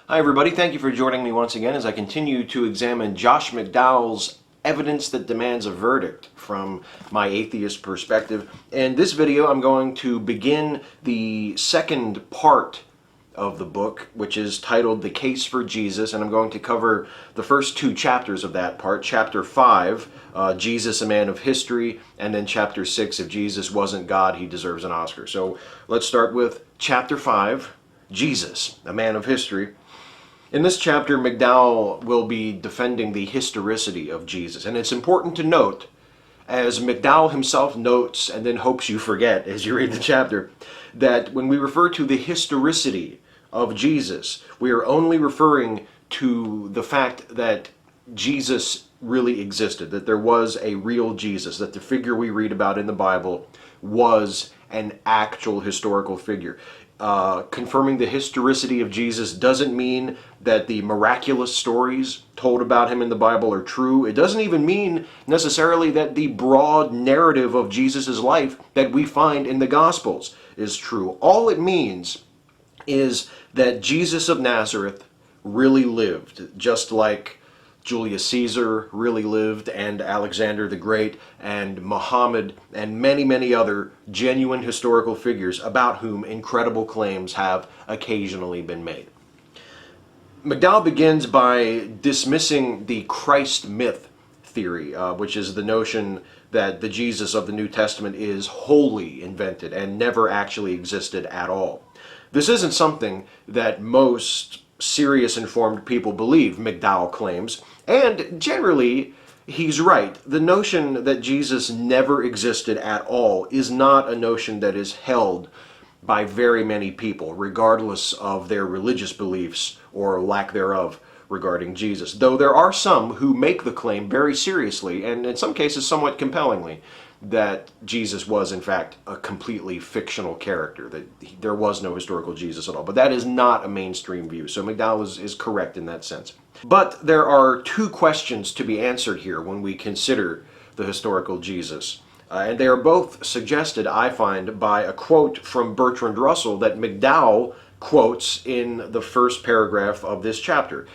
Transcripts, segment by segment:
Hi everybody, thank you for joining me once again as I continue to examine Josh McDowell's Evidence That Demands a Verdict from my atheist perspective. In this video I'm going to begin the second part of the book, which is titled The Case for Jesus, and I'm going to cover the first two chapters of that part. Chapter 5, Jesus, a Man of History, and then Chapter 6, If Jesus Wasn't God, He Deserves an Oscar. So let's start with Chapter 5, Jesus, a Man of History. In this chapter, McDowell will be defending the historicity of Jesus. And it's important to note, as McDowell himself notes and then hopes you forget as you read the chapter, that when we refer to the historicity of Jesus, we are only referring to the fact that Jesus really existed, that there was a real Jesus, that the figure we read about in the Bible was an actual historical figure. Confirming the historicity of Jesus doesn't mean that the miraculous stories told about him in the Bible are true. It doesn't even mean necessarily that the broad narrative of Jesus' life that we find in the Gospels is true. All it means is that Jesus of Nazareth really lived, just like Julius Caesar really lived, and Alexander the Great, and Muhammad, and many, many other genuine historical figures about whom incredible claims have occasionally been made. McDowell begins by dismissing the Christ myth theory, which is the notion that the Jesus of the New Testament is wholly invented and never actually existed at all. This isn't something that most serious informed people believe, McDowell claims, and generally he's right. The notion that Jesus never existed at all is not a notion that is held by very many people, regardless of their religious beliefs or lack thereof regarding Jesus. Though there are some who make the claim very seriously, and in some cases somewhat compellingly, that Jesus was in fact a completely fictional character, that there was no historical Jesus at all. But that is not a mainstream view, so McDowell is correct in that sense. But there are two questions to be answered here when we consider the historical Jesus. And they are both suggested, I find, by a quote from Bertrand Russell that McDowell quotes in the first paragraph of this chapter.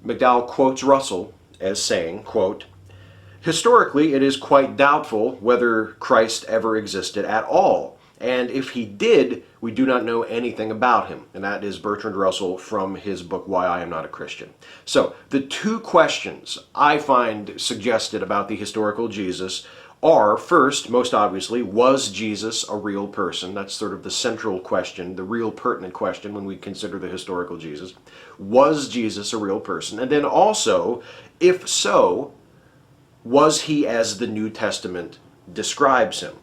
McDowell quotes Russell as saying, quote, "Historically, it is quite doubtful whether Christ ever existed at all, and if he did, we do not know anything about him." And that is Bertrand Russell from his book, Why I Am Not a Christian. So, the two questions I find suggested about the historical Jesus are, first, most obviously, was Jesus a real person? That's sort of the central question, the real pertinent question when we consider the historical Jesus. Was Jesus a real person? And then also, if so, was he as the New Testament describes him?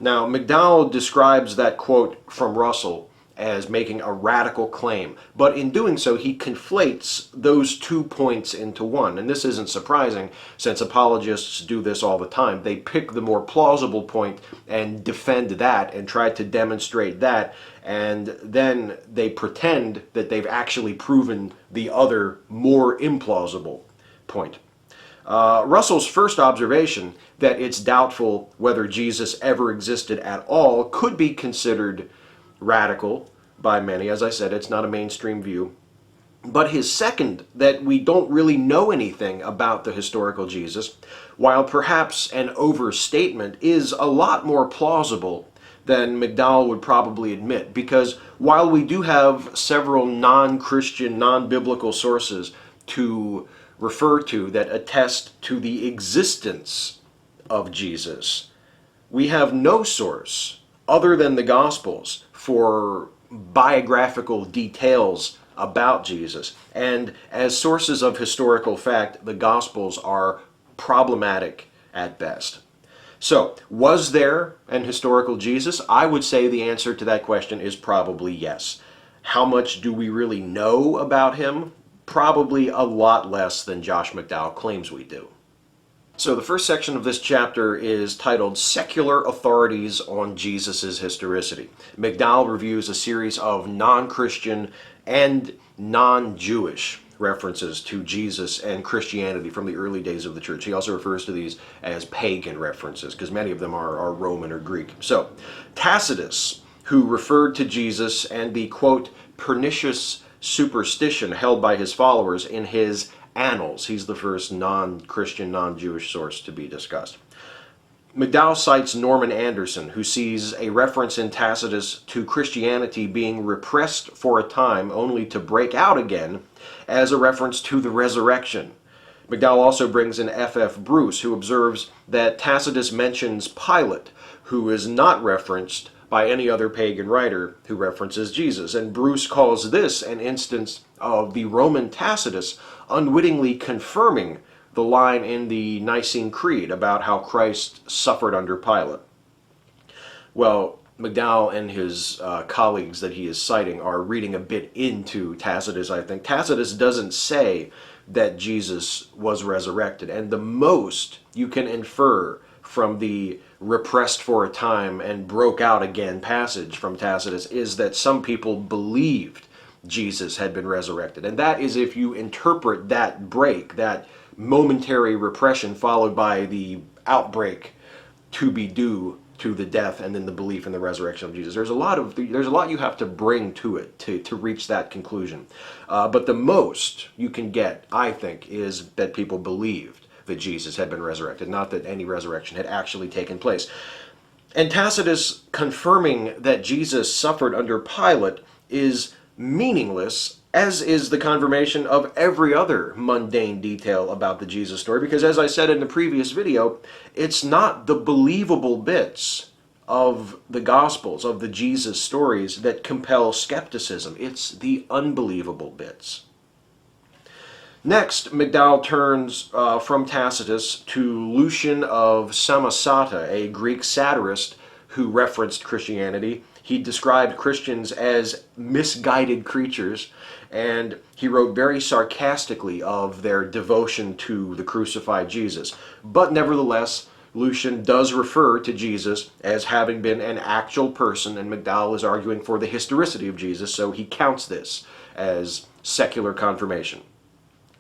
Now, McDowell describes that quote from Russell as making a radical claim, but in doing so he conflates those 2 points into one. And this isn't surprising, since apologists do this all the time. They pick the more plausible point and defend that and try to demonstrate that, and then they pretend that they've actually proven the other, more implausible point. Russell's first observation, that it's doubtful whether Jesus ever existed at all, could be considered radical by many. As I said, it's not a mainstream view. But his second, that we don't really know anything about the historical Jesus, while perhaps an overstatement, is a lot more plausible than McDowell would probably admit. Because while we do have several non-Christian, non-biblical sources to refer to that attest to the existence of Jesus, we have no source other than the Gospels for biographical details about Jesus. And as sources of historical fact, the Gospels are problematic at best. So, was there an historical Jesus? I would say the answer to that question is probably yes. How much do we really know about him? Probably a lot less than Josh McDowell claims we do. So the first section of this chapter is titled Secular Authorities on Jesus' Historicity. McDowell reviews a series of non-Christian and non-Jewish references to Jesus and Christianity from the early days of the church. He also refers to these as pagan references, because many of them are Roman or Greek. So, Tacitus, who referred to Jesus and the, quote, pernicious superstition held by his followers in his Annals. He's the first non-Christian, non-Jewish source to be discussed. McDowell cites Norman Anderson, who sees a reference in Tacitus to Christianity being repressed for a time only to break out again, as a reference to the resurrection. McDowell also brings in F.F. Bruce, who observes that Tacitus mentions Pilate, who is not referenced by any other pagan writer who references Jesus. And Bruce calls this an instance of the Roman Tacitus unwittingly confirming the line in the Nicene Creed about how Christ suffered under Pilate. Well, McDowell and his colleagues that he is citing are reading a bit into Tacitus, I think. Tacitus doesn't say that Jesus was resurrected, and the most you can infer from the repressed for a time and broke out again passage from Tacitus is that some people believed Jesus had been resurrected. And that is if you interpret that break, that momentary repression followed by the outbreak to be due to the death and then the belief in the resurrection of Jesus. There's a lot you have to bring to it to reach that conclusion. But the most you can get, I think, is that people believed that Jesus had been resurrected, not that any resurrection had actually taken place. And Tacitus confirming that Jesus suffered under Pilate is meaningless, as is the confirmation of every other mundane detail about the Jesus story, because as I said in the previous video, it's not the believable bits of the Gospels, of the Jesus stories, that compel skepticism. It's the unbelievable bits. Next, McDowell turns from Tacitus to Lucian of Samosata, a Greek satirist who referenced Christianity. He described Christians as misguided creatures, and he wrote very sarcastically of their devotion to the crucified Jesus. But nevertheless, Lucian does refer to Jesus as having been an actual person, and McDowell is arguing for the historicity of Jesus, so he counts this as secular confirmation.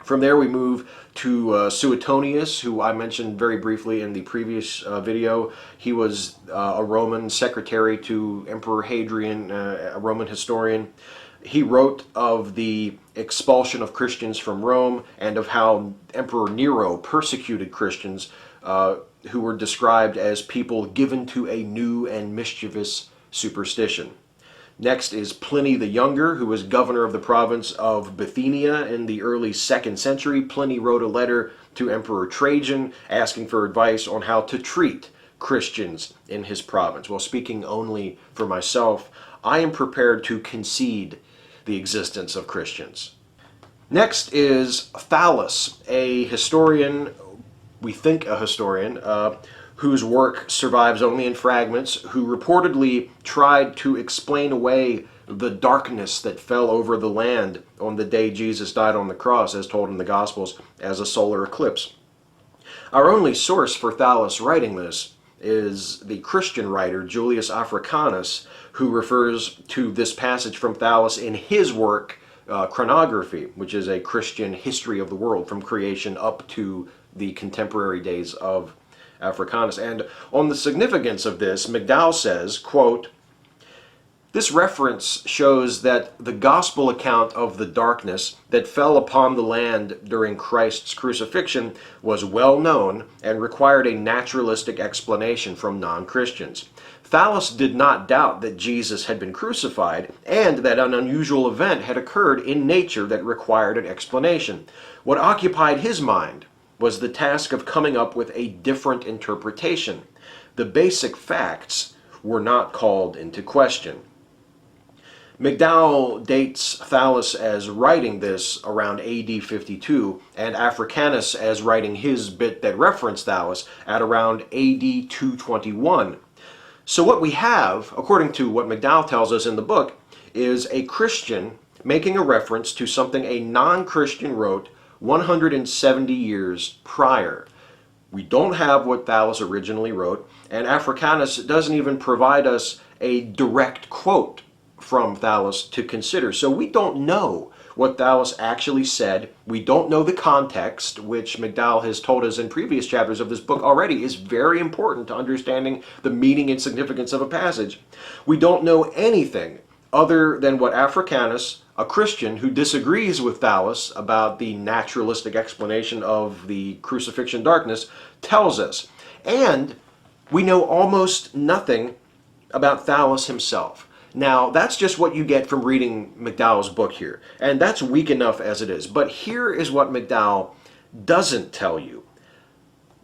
From there we move to Suetonius, who I mentioned very briefly in the previous video. He was a Roman secretary to Emperor Hadrian, a Roman historian. He wrote of the expulsion of Christians from Rome and of how Emperor Nero persecuted Christians who were described as people given to a new and mischievous superstition. Next is Pliny the Younger, who was governor of the province of Bithynia in the early 2nd century. Pliny wrote a letter to Emperor Trajan asking for advice on how to treat Christians in his province. Well, speaking only for myself, I am prepared to concede the existence of Christians. Next is Thallus, a historian, we think a historian, whose work survives only in fragments, who reportedly tried to explain away the darkness that fell over the land on the day Jesus died on the cross, as told in the Gospels, as a solar eclipse. Our only source for Thallus writing this is the Christian writer Julius Africanus, who refers to this passage from Thallus in his work, Chronography, which is a Christian history of the world from creation up to the contemporary days of Africanus. And on the significance of this, McDowell says, quote, "This reference shows that the gospel account of the darkness that fell upon the land during Christ's crucifixion was well known and required a naturalistic explanation from non-Christians. Thallus did not doubt that Jesus had been crucified and that an unusual event had occurred in nature that required an explanation. What occupied his mind was the task of coming up with a different interpretation. The basic facts were not called into question." McDowell dates Thallus as writing this around AD 52 and Africanus as writing his bit that referenced Thallus at around AD 221. So what we have, according to what McDowell tells us in the book, is a Christian making a reference to something a non-Christian wrote 170 years prior. We don't have what Thallus originally wrote, and Africanus doesn't even provide us a direct quote from Thallus to consider. So we don't know what Thallus actually said. We don't know the context, which McDowell has told us in previous chapters of this book already is very important to understanding the meaning and significance of a passage. We don't know anything other than what Africanus, a Christian who disagrees with Thallus about the naturalistic explanation of the crucifixion darkness, tells us. And we know almost nothing about Thallus himself. Now, that's just what you get from reading McDowell's book here, and that's weak enough as it is. But here is what McDowell doesn't tell you.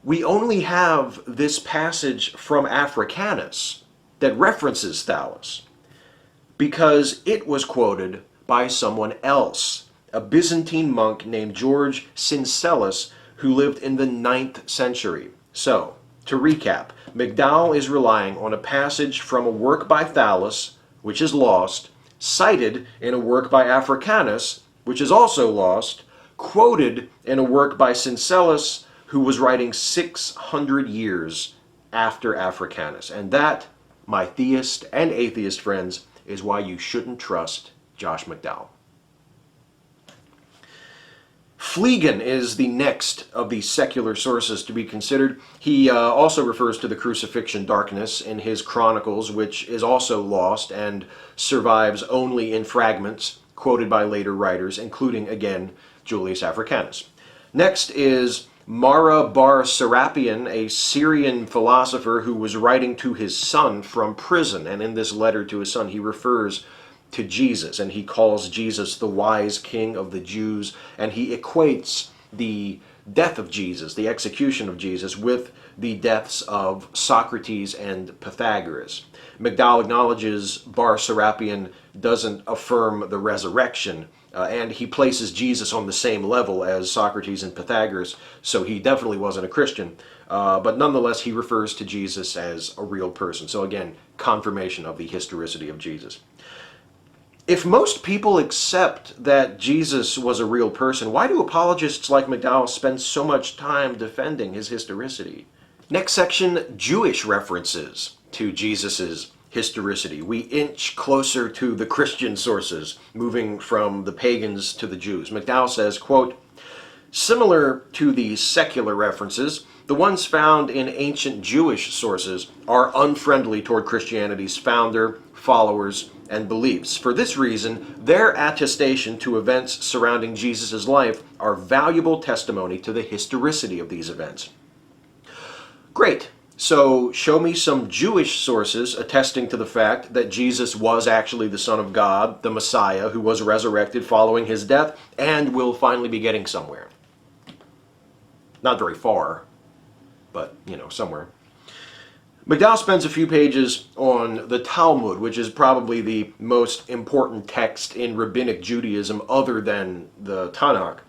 We only have this passage from Africanus that references Thallus because it was quoted by someone else, a Byzantine monk named George Syncellus, who lived in the 9th century. So, to recap, McDowell is relying on a passage from a work by Thallus, which is lost, cited in a work by Africanus, which is also lost, quoted in a work by Syncellus, who was writing 600 years after Africanus. And that, my theist and atheist friends, is why you shouldn't trust Josh McDowell. Phlegon is the next of the secular sources to be considered. He also refers to the crucifixion darkness in his Chronicles, which is also lost and survives only in fragments quoted by later writers, including, again, Julius Africanus. Next is Mara bar Serapion, a Syrian philosopher who was writing to his son from prison, and in this letter to his son he refers to Jesus, and he calls Jesus the wise king of the Jews, and he equates the death of Jesus, the execution of Jesus, with the deaths of Socrates and Pythagoras. McDowell acknowledges Bar Serapion doesn't affirm the resurrection, and he places Jesus on the same level as Socrates and Pythagoras, so he definitely wasn't a Christian. But nonetheless, he refers to Jesus as a real person. So again, confirmation of the historicity of Jesus. If most people accept that Jesus was a real person, why do apologists like McDowell spend so much time defending his historicity? Next section, Jewish references to Jesus's historicity. We inch closer to the Christian sources, moving from the pagans to the Jews. McDowell says, quote, "Similar to the secular references, the ones found in ancient Jewish sources are unfriendly toward Christianity's founder, followers, and beliefs. For this reason, their attestation to events surrounding Jesus' life are valuable testimony to the historicity of these events." Great. So show me some Jewish sources attesting to the fact that Jesus was actually the Son of God, the Messiah, who was resurrected following his death, and will finally be getting somewhere. Not very far, but, somewhere. McDowell spends a few pages on the Talmud, which is probably the most important text in Rabbinic Judaism other than the Tanakh,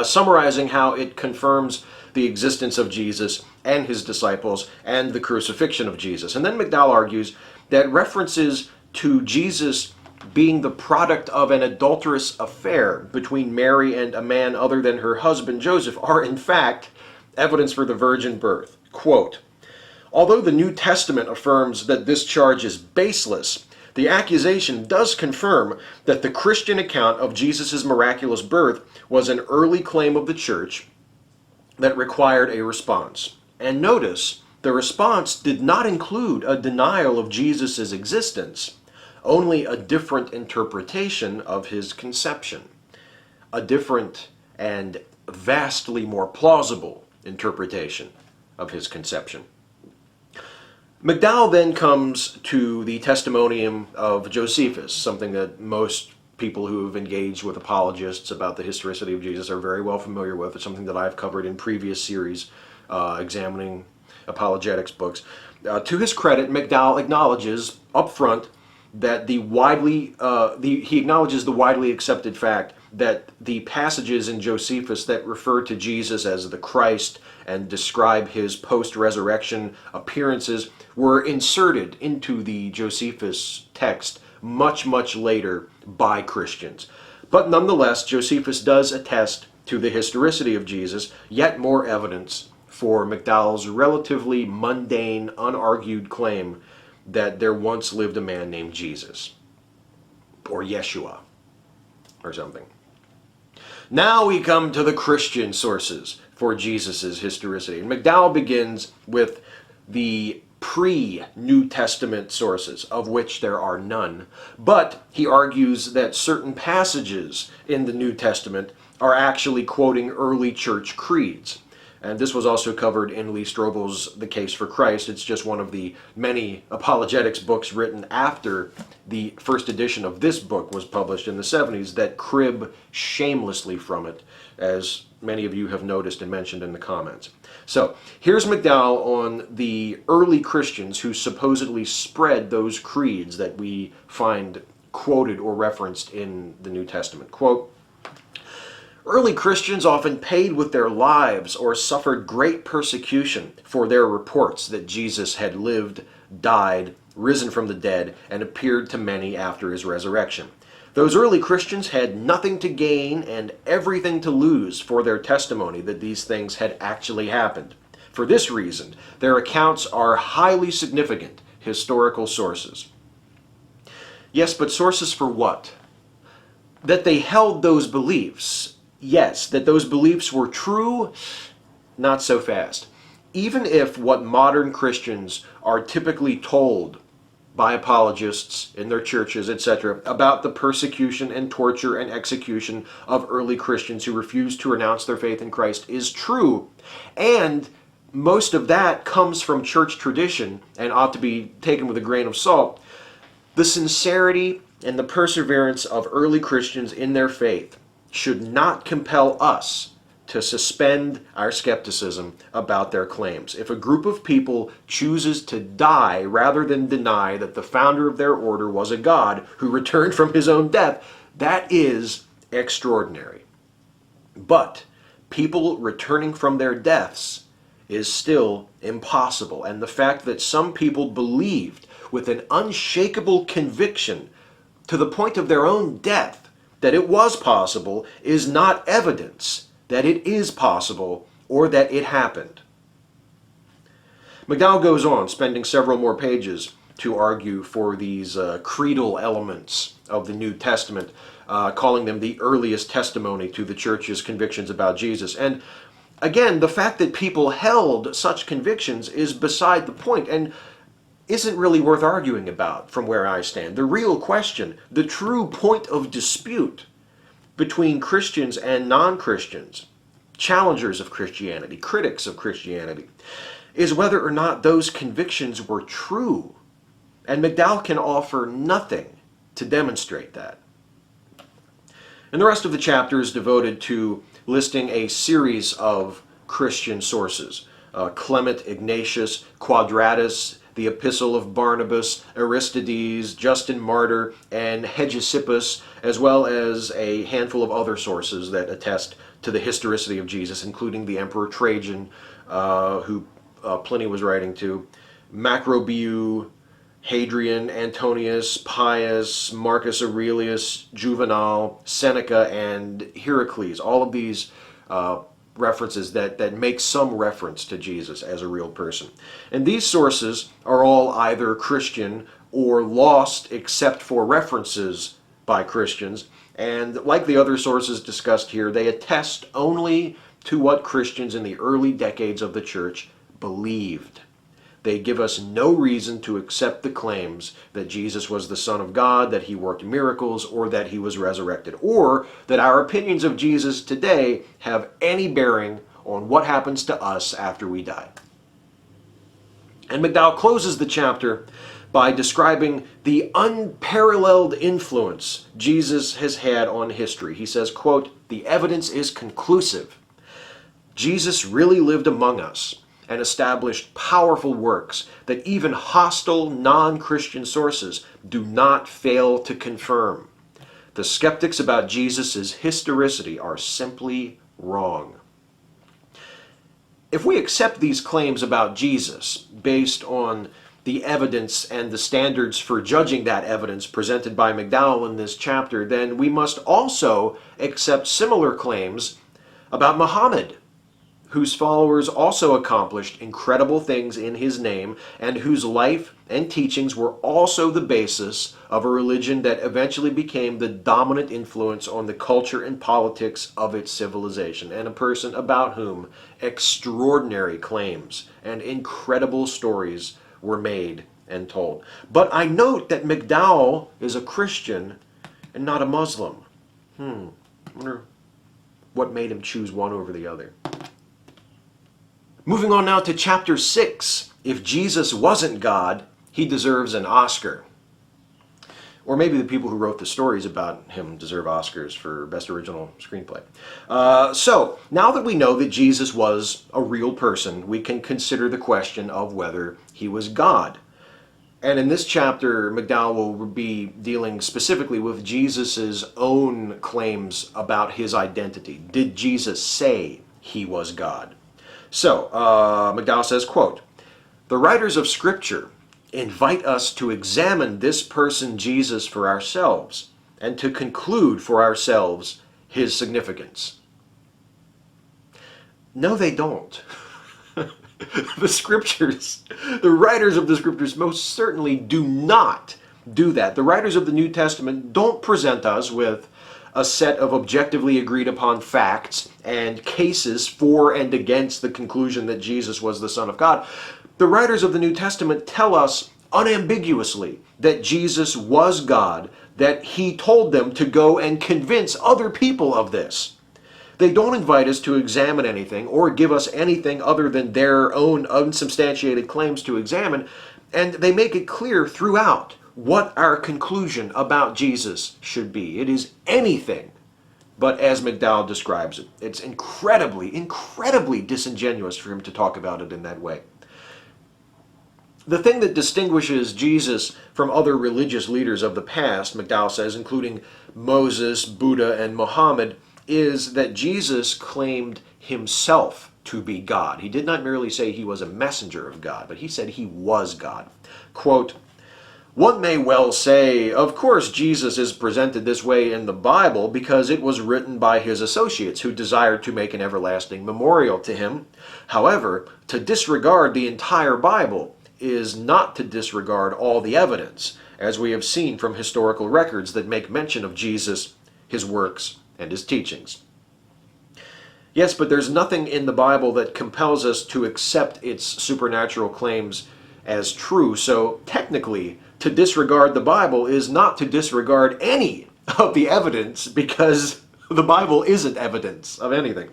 summarizing how it confirms the existence of Jesus and his disciples and the crucifixion of Jesus. And then McDowell argues that references to Jesus being the product of an adulterous affair between Mary and a man other than her husband Joseph are in fact evidence for the virgin birth. Quote, "Although the New Testament affirms that this charge is baseless, the accusation does confirm that the Christian account of Jesus' miraculous birth was an early claim of the church that required a response." And notice, the response did not include a denial of Jesus' existence, only a different interpretation of his conception. A different and vastly more plausible interpretation of his conception. McDowell then comes to the testimonium of Josephus, something that most people who have engaged with apologists about the historicity of Jesus are very well familiar with. It's something that I've covered in previous series examining apologetics books. To his credit, McDowell acknowledges up front that he acknowledges the widely accepted fact that the passages in Josephus that refer to Jesus as the Christ and describe his post-resurrection appearances were inserted into the Josephus text much, much later by Christians. But nonetheless, Josephus does attest to the historicity of Jesus, yet more evidence for McDowell's relatively mundane, unargued claim that there once lived a man named Jesus, or Yeshua, or something. Now we come to the Christian sources for Jesus' historicity. And McDowell begins with the pre-New Testament sources, of which there are none. But he argues that certain passages in the New Testament are actually quoting early church creeds. And this was also covered in Lee Strobel's The Case for Christ. It's just one of the many apologetics books written after the first edition of this book was published in the 70s that crib shamelessly from it, as many of you have noticed and mentioned in the comments. So here's McDowell on the early Christians who supposedly spread those creeds that we find quoted or referenced in the New Testament. Quote, "Early Christians often paid with their lives or suffered great persecution for their reports that Jesus had lived, died, risen from the dead, and appeared to many after his resurrection. Those early Christians had nothing to gain and everything to lose for their testimony that these things had actually happened. For this reason, their accounts are highly significant historical sources." Yes, but sources for what? That they held those beliefs. Yes, that those beliefs were true, not so fast. Even if what modern Christians are typically told by apologists in their churches, etc., about the persecution and torture and execution of early Christians who refused to renounce their faith in Christ is true, and most of that comes from church tradition and ought to be taken with a grain of salt, the sincerity and the perseverance of early Christians in their faith should not compel us to suspend our skepticism about their claims. If a group of people chooses to die rather than deny that the founder of their order was a God who returned from his own death, that is extraordinary. But people returning from their deaths is still impossible. And the fact that some people believed with an unshakable conviction to the point of their own death that it was possible is not evidence that it is possible or that it happened. McDowell goes on, spending several more pages to argue for these creedal elements of the New Testament, calling them the earliest testimony to the church's convictions about Jesus. And again, the fact that people held such convictions is beside the point and isn't really worth arguing about from where I stand. The real question, the true point of dispute between Christians and non-Christians, challengers of Christianity, critics of Christianity, is whether or not those convictions were true. And McDowell can offer nothing to demonstrate that. And the rest of the chapter is devoted to listing a series of Christian sources. Clement, Ignatius, Quadratus, the Epistle of Barnabas, Aristides, Justin Martyr, and Hegesippus, as well as a handful of other sources that attest to the historicity of Jesus, including the Emperor Trajan, who Pliny was writing to, Macrobius, Hadrian, Antonius, Pius, Marcus Aurelius, Juvenal, Seneca, and Heracles. All of these references that make some reference to Jesus as a real person. And these sources are all either Christian or lost except for references by Christians. And like the other sources discussed here, they attest only to what Christians in the early decades of the church believed. They give us no reason to accept the claims that Jesus was the Son of God, that he worked miracles, or that he was resurrected, or that our opinions of Jesus today have any bearing on what happens to us after we die. And McDowell closes the chapter by describing the unparalleled influence Jesus has had on history. He says, quote, "The evidence is conclusive. Jesus really lived among us and established powerful works that even hostile non-Christian sources do not fail to confirm. The skeptics about Jesus' historicity are simply wrong." If we accept these claims about Jesus based on the evidence and the standards for judging that evidence presented by McDowell in this chapter, then we must also accept similar claims about Muhammad, whose followers also accomplished incredible things in his name, and whose life and teachings were also the basis of a religion that eventually became the dominant influence on the culture and politics of its civilization, and a person about whom extraordinary claims and incredible stories were made and told. But I note that McDowell is a Christian and not a Muslim. I wonder what made him choose one over the other. Moving on now to chapter 6. If Jesus wasn't God, he deserves an Oscar. Or maybe the people who wrote the stories about him deserve Oscars for Best Original Screenplay. So, now that we know that Jesus was a real person, we can consider the question of whether he was God. And in this chapter, McDowell will be dealing specifically with Jesus' own claims about his identity. Did Jesus say he was God? So, McDowell says, quote, "The writers of Scripture invite us to examine this person Jesus for ourselves and to conclude for ourselves his significance." No, they don't. The Scriptures, the writers of the Scriptures most certainly do not do that. The writers of the New Testament don't present us with a set of objectively agreed upon facts and cases for and against the conclusion that Jesus was the Son of God. The writers of the New Testament tell us unambiguously that Jesus was God, that he told them to go and convince other people of this. They don't invite us to examine anything or give us anything other than their own unsubstantiated claims to examine, and they make it clear throughout what our conclusion about Jesus should be. It is anything but as McDowell describes it. It's incredibly, incredibly disingenuous for him to talk about it in that way. The thing that distinguishes Jesus from other religious leaders of the past, McDowell says, including Moses, Buddha, and Muhammad, is that Jesus claimed himself to be God. He did not merely say he was a messenger of God, but he said he was God. Quote, "One may well say, of course Jesus is presented this way in the Bible because it was written by his associates who desired to make an everlasting memorial to him. However, to disregard the entire Bible is not to disregard all the evidence, as we have seen from historical records that make mention of Jesus, his works, and his teachings." Yes, but there's nothing in the Bible that compels us to accept its supernatural claims as true, so technically, to disregard the Bible is not to disregard any of the evidence, because the Bible isn't evidence of anything.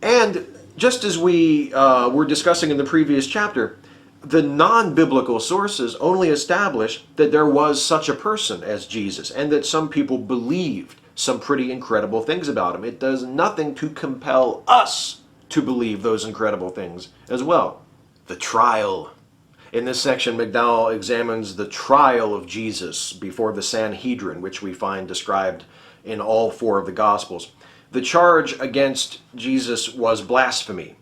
And just as we were discussing in the previous chapter, the non-biblical sources only establish that there was such a person as Jesus and that some people believed some pretty incredible things about him. It does nothing to compel us to believe those incredible things as well. The trial. In this section, McDowell examines the trial of Jesus before the Sanhedrin, which we find described in all four of the Gospels. The charge against Jesus was blasphemy,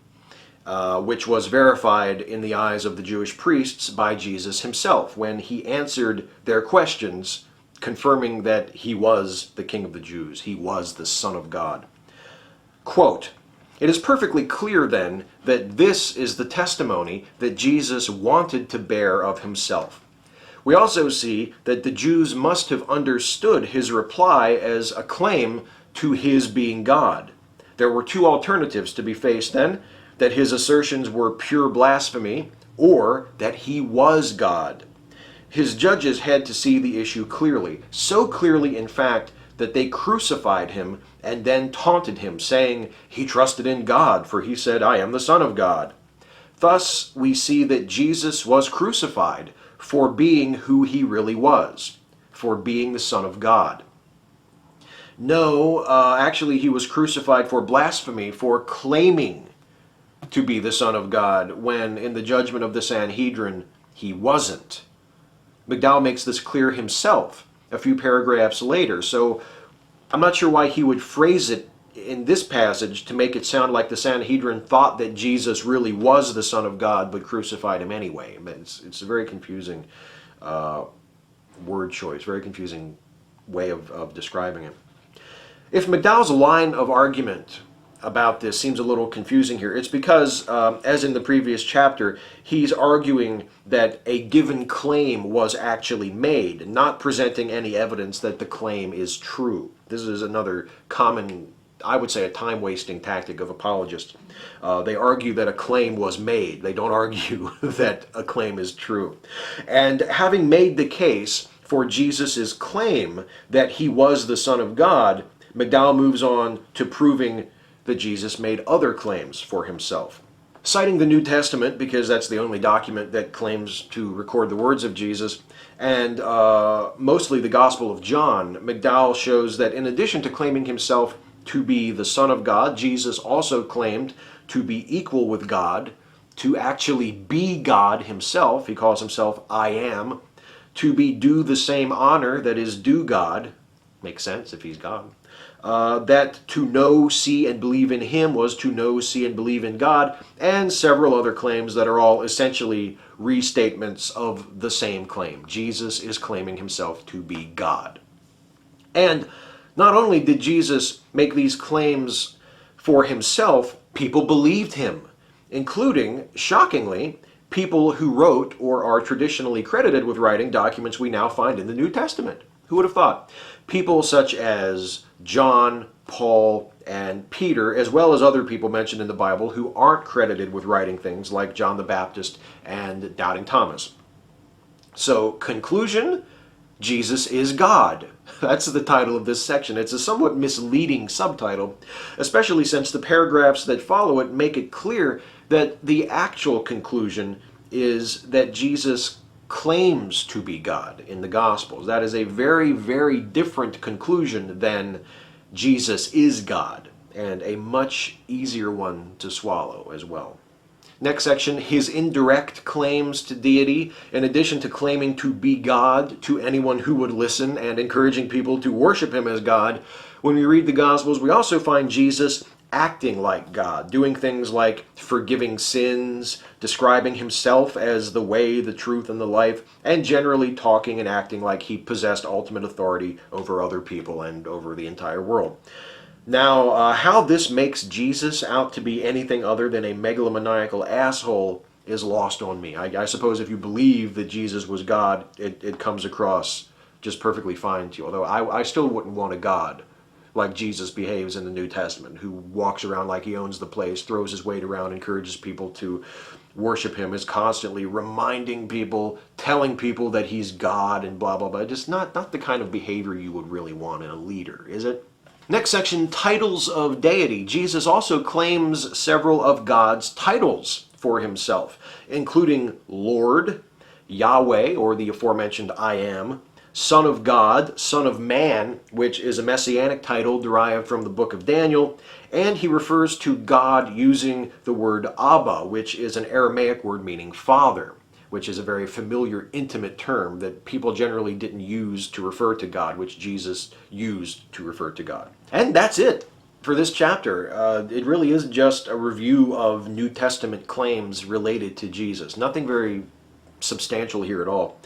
which was verified in the eyes of the Jewish priests by Jesus himself when he answered their questions, confirming that he was the King of the Jews. He was the Son of God. Quote, "It is perfectly clear then that this is the testimony that Jesus wanted to bear of himself. We also see that the Jews must have understood his reply as a claim to his being God. There were two alternatives to be faced then, that his assertions were pure blasphemy, or that he was God. His judges had to see the issue clearly, so clearly in fact that they crucified him and then taunted him, saying he trusted in God, for he said, 'I am the Son of God.' Thus we see that Jesus was crucified for being who he really was, for being the Son of God. No, actually he was crucified for blasphemy, for claiming to be the Son of God, when in the judgment of the Sanhedrin, he wasn't. McDowell makes this clear himself a few paragraphs later, so I'm not sure why he would phrase it in this passage to make it sound like the Sanhedrin thought that Jesus really was the Son of God but crucified him anyway. It's a very confusing word choice, very confusing way of describing it. If McDowell's line of argument about this seems a little confusing here, it's because, as in the previous chapter, he's arguing that a given claim was actually made, not presenting any evidence that the claim is true. This is another common I would say, a time-wasting tactic of apologists. They argue that a claim was made. They don't argue that a claim is true. And having made the case for Jesus' claim that he was the Son of God, McDowell moves on to proving that Jesus made other claims for himself. Citing the New Testament, because that's the only document that claims to record the words of Jesus, and mostly the Gospel of John, McDowell shows that in addition to claiming himself to be the Son of God, Jesus also claimed to be equal with God, to actually be God himself. He calls himself I am. To be due the same honor that is due God. Makes sense if he's God. That to know, see, and believe in him was to know, see, and believe in God, and several other claims that are all essentially restatements of the same claim. Jesus is claiming himself to be God. And not only did Jesus make these claims for himself, people believed him, including, shockingly, people who wrote or are traditionally credited with writing documents we now find in the New Testament. Who would have thought? People such as John, Paul, and Peter, as well as other people mentioned in the Bible who aren't credited with writing things like John the Baptist and Doubting Thomas. So, conclusion, Jesus is God. That's the title of this section. It's a somewhat misleading subtitle, especially since the paragraphs that follow it make it clear that the actual conclusion is that Jesus claims to be God in the Gospels. That is a very, very different conclusion than Jesus is God, and a much easier one to swallow as well. Next section, his indirect claims to deity, in addition to claiming to be God to anyone who would listen and encouraging people to worship him as God. When we read the Gospels, we also find Jesus acting like God, doing things like forgiving sins, describing himself as the way, the truth, and the life, and generally talking and acting like he possessed ultimate authority over other people and over the entire world. Now, how this makes Jesus out to be anything other than a megalomaniacal asshole is lost on me. I suppose if you believe that Jesus was God, it comes across just perfectly fine to you, although I still wouldn't want a God like Jesus behaves in the New Testament, who walks around like he owns the place, throws his weight around, encourages people to worship him, is constantly reminding people, telling people that he's God and blah, blah, blah. Just not the kind of behavior you would really want in a leader, is it? Next section, titles of deity. Jesus also claims several of God's titles for himself, including Lord, Yahweh, or the aforementioned I am, Son of God, Son of Man, which is a messianic title derived from the book of Daniel, and he refers to God using the word Abba, which is an Aramaic word meaning father, which is a very familiar, intimate term that people generally didn't use to refer to God, which Jesus used to refer to God. And that's it for this chapter. It really is just a review of New Testament claims related to Jesus. Nothing very substantial here at all.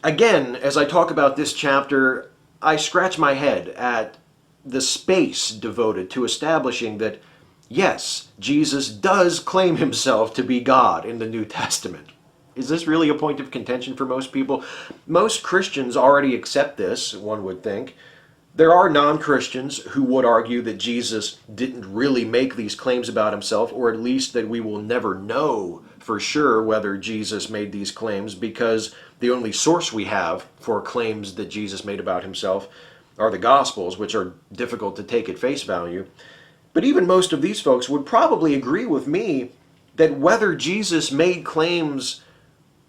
Again, as I talk about this chapter, I scratch my head at the space devoted to establishing that, yes, Jesus does claim himself to be God in the New Testament. Is this really a point of contention for most people? Most Christians already accept this, one would think. There are non-Christians who would argue that Jesus didn't really make these claims about himself, or at least that we will never know for sure whether Jesus made these claims, because the only source we have for claims that Jesus made about himself are the Gospels, which are difficult to take at face value. But even most of these folks would probably agree with me that whether Jesus made claims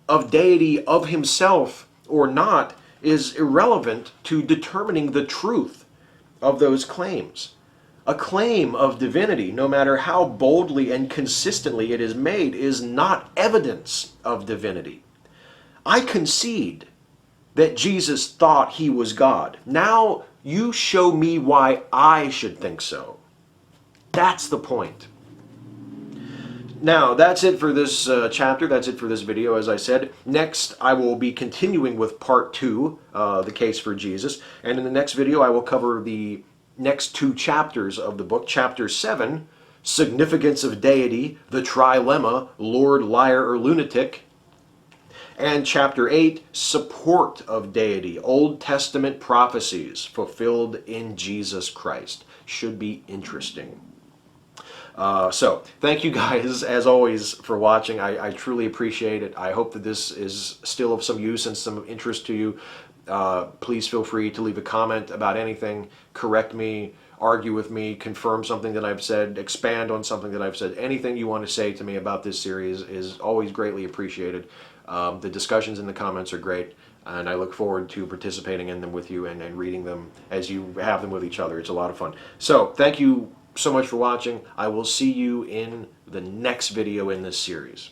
of deity of himself or not is irrelevant to determining the truth of those claims. A claim of divinity, no matter how boldly and consistently it is made, is not evidence of divinity. I concede that Jesus thought he was God. Now you show me why I should think so. That's the point. Now, that's it for this chapter. That's it for this video, as I said. Next, I will be continuing with part 2, the case for Jesus. And in the next video, I will cover the next 2 chapters of the book. Chapter 7, Significance of Deity, the Trilemma, Lord, Liar, or Lunatic. And chapter 8, support of deity, Old Testament prophecies fulfilled in Jesus Christ. Should be interesting. So, thank you guys, as always, for watching. I truly appreciate it. I hope that this is still of some use and some interest to you. Please feel free to leave a comment about anything, correct me, argue with me, confirm something that I've said, expand on something that I've said. Anything you want to say to me about this series is always greatly appreciated. The discussions in the comments are great, and I look forward to participating in them with you and reading them as you have them with each other. It's a lot of fun. So, thank you so much for watching. I will see you in the next video in this series.